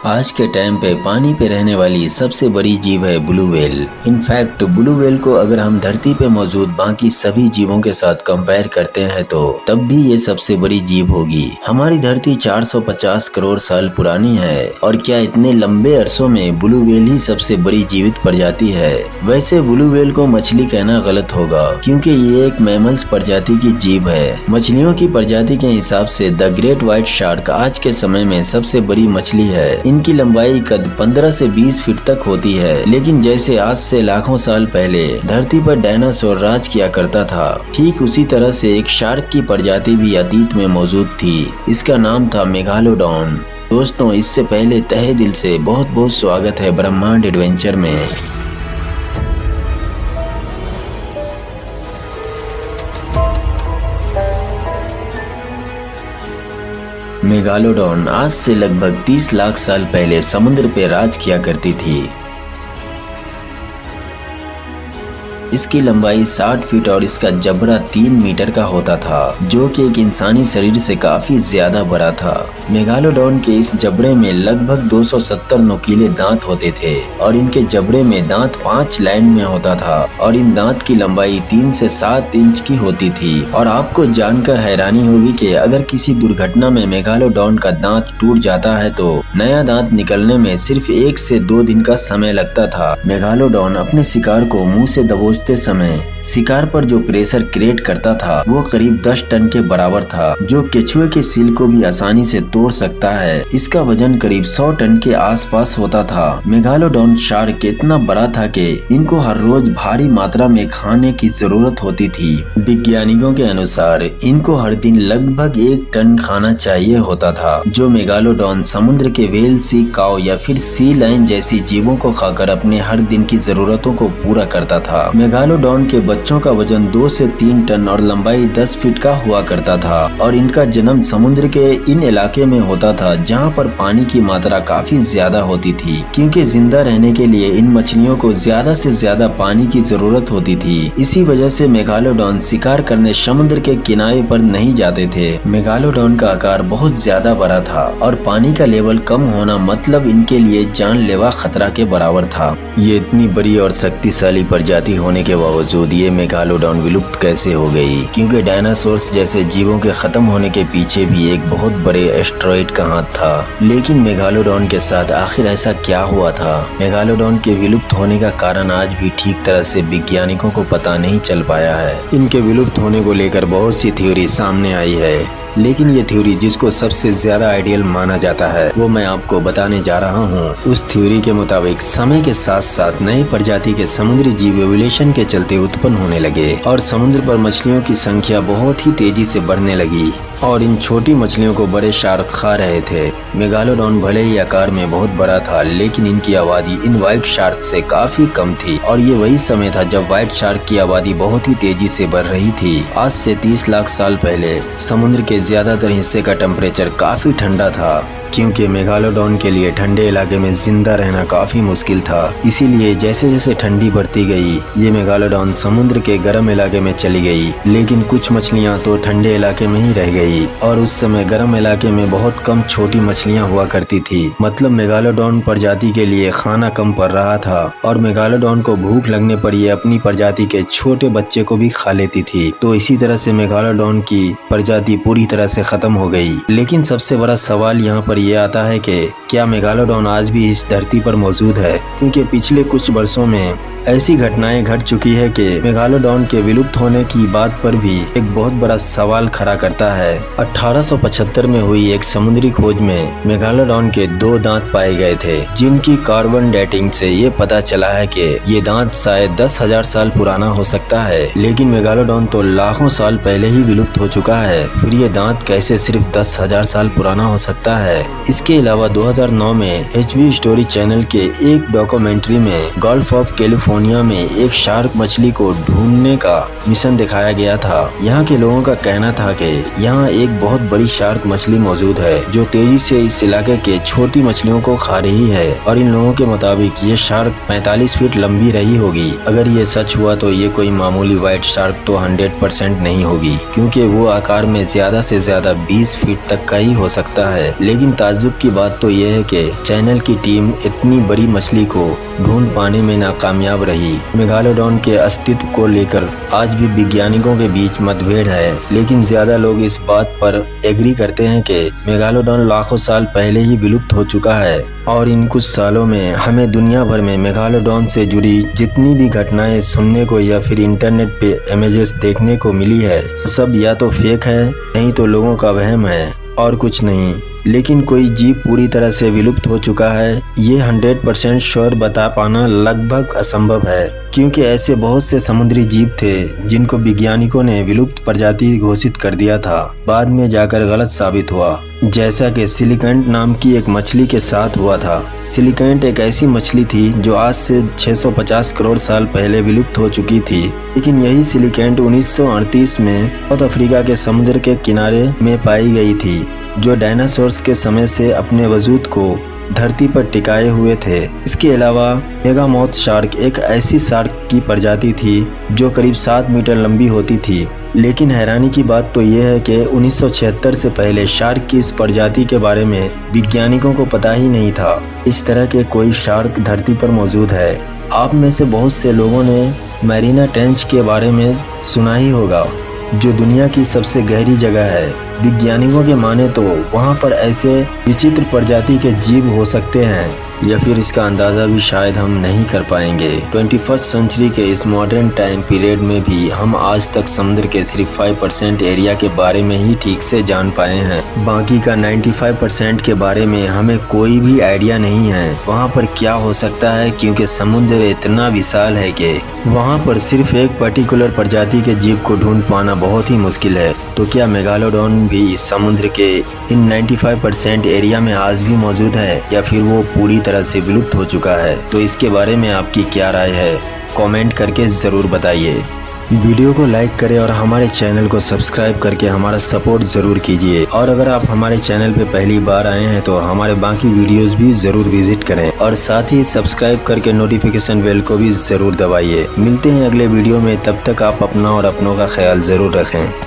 आज के टाइम पे पानी पे रहने वाली सबसे बड़ी जीव है blue whale. In fact blue whale को अगर हम धरती पे मौजूद बाकी सभी जीवों के साथ कंपेयर करते हैं तो तब भी ये सबसे बड़ी जीव होगी। हमारी धरती 450 करोड़ साल पुरानी है और क्या इतने लंबे अरसों में ब्लू व्हेल ही सबसे बड़ी जीवित प्रजाति है। वैसे ब्लू व्हेल को मछली कहना गलत होगा क्योंकि ये एक मैमल्स प्रजाति की जीव है। मछलियों की प्रजाति के हिसाब से द ग्रेट व्हाइट शार्क आज के समय में सबसे बड़ी मछली है। इनकी लंबाई कद 15 से 20 फीट तक होती है। लेकिन जैसे आज से लाखों साल पहले धरती पर डायनासोर राज किया करता था, ठीक उसी तरह से एक शार्क की प्रजाति भी अतीत में मौजूद थी। इसका नाम था मेगालोडॉन। दोस्तों, इससे पहले तहे दिल से बहुत बहुत स्वागत है ब्रह्मांड एडवेंचर में। मेगालोडॉन आज से लगभग 30 लाख साल पहले समुद्र पे राज किया करती थी। इसकी लंबाई 60 फीट और इसका जबड़ा 3 मीटर का होता था, जो कि एक इंसानी शरीर से काफी ज्यादा बड़ा था। मेगालोडॉन के इस जबड़े में लगभग 270 नुकीले दांत होते थे और इनके जबड़े में दांत 5 लाइन में होता था और इन दांत की लंबाई 3 से 7 इंच की होती थी। और आपको जानकर हैरानी होगी कि अगर किसी दुर्घटना में मेगालोडॉन का दांत टूट जाता है तो नया दांत निकलने में सिर्फ 1 से 2 दिन का समय लगता था। मेगालोडॉन अपने शिकार को मुंह से दबोचते समय शिकार पर जो प्रेशर क्रिएट करता था वो करीब 10 टन के बराबर था, जो केचुए के सील को भी आसानी से तोड़ सकता है। इसका वजन करीब 100 टन के आसपास होता था। मेगालोडॉन शार्क इतना बड़ा था कि इनको हर रोज भारी मात्रा में खाने की जरूरत होती थी। वैज्ञानिकों के अनुसार इनको हर दिन लगभग 1 टन खाना चाहिए होता था, जो मेगालोडॉन समुद्र के व्हेल, सी काऊ या फिर सी लाइन जैसी जीवों को खाकर अपने हर दिन की जरूरतों को पूरा करता था। मेगालोडॉन के बच्चों का वजन 2 से 3 टन और लंबाई 10 फीट का हुआ करता था और इनका जन्म समुद्र के इन इलाके में होता था जहां पर पानी की मात्रा काफी ज्यादा होती थी, क्योंकि जिंदा रहने के लिए इन मछलियों को ज्यादा से ज्यादा पानी की जरूरत होती थी। इसी वजह से मेगालोडॉन शिकार करने समुद्र के किनारे पर नहीं जाते थे। मेगालोडॉन का आकार बहुत ज्यादा बड़ा था और पानी का लेवल कम होना मतलब इनके लिए जानलेवा खतरा के बराबर था। ये इतनी बड़ी और शक्तिशाली प्रजाति होने के बावजूद ये मेगालोडॉन विलुप्त कैसे हो गई? क्योंकि डायनासोर्स जैसे जीवों के खत्म होने के पीछे भी एक बहुत बड़े एस्टेरॉयड का हाथ था। लेकिन मेगालोडॉन के साथ आखिर ऐसा क्या हुआ था? मेगालोडॉन के विलुप्त होने का कारण आज भी ठीक तरह से वैज्ञानिकों को पता नहीं चल पाया है। इनके विलुप्त होने को लेकर बहुत सी थ्योरी सामने आई है, लेकिन ये थ्योरी जिसको सबसे ज्यादा आइडियल माना जाता है वो मैं आपको बताने जा रहा हूँ। उस थ्योरी के मुताबिक समय के साथ साथ नई प्रजाति के समुद्री जीव एवोल्यूशन के चलते उत्पन्न होने लगे और समुद्र पर मछलियों की संख्या बहुत ही तेजी से बढ़ने लगी और इन छोटी मछलियों को बड़े शार्क खा रहे थे। मेगालोडॉन भले ही आकार में बहुत बड़ा था, लेकिन इनकी आबादी इन व्हाइट शार्क से काफी कम थी और ये वही समय था जब व्हाइट शार्क की आबादी बहुत ही तेजी से बढ़ रही थी। आज से 30 लाख साल पहले समुद्र के ज्यादातर हिस्से का टेम्परेचर काफी ठंडा था, क्योंकि मेगालोडॉन के लिए ठंडे इलाके में जिंदा रहना काफी मुश्किल था। इसीलिए जैसे जैसे ठंडी बढ़ती गई ये मेगालोडॉन समुद्र के गर्म इलाके में चली गई, लेकिन कुछ मछलियां तो ठंडे इलाके में ही रह गई और उस समय गर्म इलाके में बहुत कम छोटी मछलियां हुआ करती थी। मतलब मेगालोडॉन प्रजाति के लिए खाना कम पड़ रहा था और मेगालोडॉन को भूख लगने पर ये अपनी प्रजाति के छोटे बच्चे को भी खा लेती थी। तो इसी तरह से मेगालोडॉन की प्रजाति पूरी तरह से खत्म हो गई। लेकिन सबसे बड़ा सवाल यहाँ पर ये आता है कि क्या मेगालोडॉन आज भी इस धरती पर मौजूद है? क्योंकि पिछले कुछ वर्षों में ऐसी घटनाएं घट चुकी है कि मेगालोडॉन के विलुप्त होने की बात पर भी एक बहुत बड़ा सवाल खड़ा करता है। 1875 में हुई एक समुद्री खोज में मेगालोडॉन के 2 दांत पाए गए थे, जिनकी कार्बन डेटिंग से ये पता चला है कि ये दांत शायद 10,000 साल पुराना हो सकता है। लेकिन मेगालोडॉन तो लाखों साल पहले ही विलुप्त हो चुका है, फिर ये दांत कैसे सिर्फ 10,000 साल पुराना हो सकता है? इसके अलावा 2009 में HB स्टोरी चैनल के एक डॉक्यूमेंट्री में गल्फ ऑफ कैलिफोर्निया में एक शार्क मछली को ढूंढने का मिशन दिखाया गया था। यहाँ के लोगों का कहना था कि यहाँ एक बहुत बड़ी शार्क मछली मौजूद है जो तेजी से इस इलाके के छोटी मछलियों को खा रही है और इन लोगों के मुताबिक ये शार्क 45 फीट लंबी रही होगी। अगर ये सच हुआ तो ये कोई मामूली व्हाइट शार्क तो 100% नहीं होगी, क्योंकि वो आकार में ज्यादा से ज्यादा 20 फीट तक का ही हो सकता है। लेकिन ताज्जुब की बात तो यह है कि चैनल की टीम इतनी बड़ी मछली को ढूंढ पाने में नाकामयाब रही। मेगालोडॉन के अस्तित्व को लेकर आज भी वैज्ञानिकों के बीच मतभेद है, लेकिन ज्यादा लोग इस बात पर एग्री करते हैं कि मेगालोडॉन लाखों साल पहले ही विलुप्त हो चुका है और इन कुछ सालों में हमें दुनिया भर में मेगालोडॉन से जुड़ी जितनी भी घटनाएं सुनने को या फिर इंटरनेट पे इमेजेस देखने को मिली है, सब या तो फेक है, नहीं तो लोगों का वहम है और कुछ नहीं। लेकिन कोई जीव पूरी तरह से विलुप्त हो चुका है, ये 100% श्योर बता पाना लगभग असंभव है, क्योंकि ऐसे बहुत से समुद्री जीव थे जिनको वैज्ञानिकों ने विलुप्त प्रजाति घोषित कर दिया था, बाद में जाकर गलत साबित हुआ, जैसा कि सिलिकेंट नाम की एक मछली के साथ हुआ था। सिलिकेंट एक ऐसी मछली थी जो आज से 650 करोड़ साल पहले विलुप्त हो चुकी थी, लेकिन यही सिलिकेंट 1938 में साउथ अफ्रीका के समुद्र के किनारे में पाई गई थी, जो डायनासोर्स के समय से अपने वजूद को धरती पर टिकाए हुए थे। इसके अलावा मेगामौथ शार्क एक ऐसी शार्क की प्रजाति थी जो करीब 7 मीटर लंबी होती थी, लेकिन हैरानी की बात तो यह है कि 1976 से पहले शार्क की इस प्रजाति के बारे में वैज्ञानिकों को पता ही नहीं था इस तरह के कोई शार्क धरती पर मौजूद है। आप में से बहुत से लोगों ने मैरीना ट्रेंच के बारे में सुना ही होगा, जो दुनिया की सबसे गहरी जगह है। वैज्ञानिकों के माने तो वहां पर ऐसे विचित्र प्रजाति के जीव हो सकते हैं, या फिर इसका अंदाज़ा भी शायद हम नहीं कर पाएंगे। 21st सेंचुरी के इस मॉडर्न टाइम पीरियड में भी हम आज तक समुद्र के सिर्फ 5% एरिया के बारे में ही ठीक से जान पाए हैं। बाकी का 95% के बारे में हमें कोई भी आइडिया नहीं है वहाँ पर क्या हो सकता है, क्योंकि समुद्र इतना विशाल है कि वहाँ पर सिर्फ एक पर्टिकुलर प्रजाति के जीव को ढूंढ पाना बहुत ही मुश्किल है। तो क्या मेगालोडॉन भी समुद्र के इन 95% एरिया में आज भी मौजूद है, या फिर वो पूरी तरह से विलुप्त हो चुका है? तो इसके बारे में आपकी क्या राय है, कमेंट करके ज़रूर बताइए। वीडियो को लाइक करें और हमारे चैनल को सब्सक्राइब करके हमारा सपोर्ट ज़रूर कीजिए। और अगर आप हमारे चैनल पे पहली बार आए हैं तो हमारे बाकी वीडियोस भी ज़रूर विजिट करें, और साथ ही सब्सक्राइब करके नोटिफिकेशन बेल को भी ज़रूर दबाइए। मिलते हैं अगले वीडियो में, तब तक आप अपना और अपनों का ख्याल ज़रूर रखें।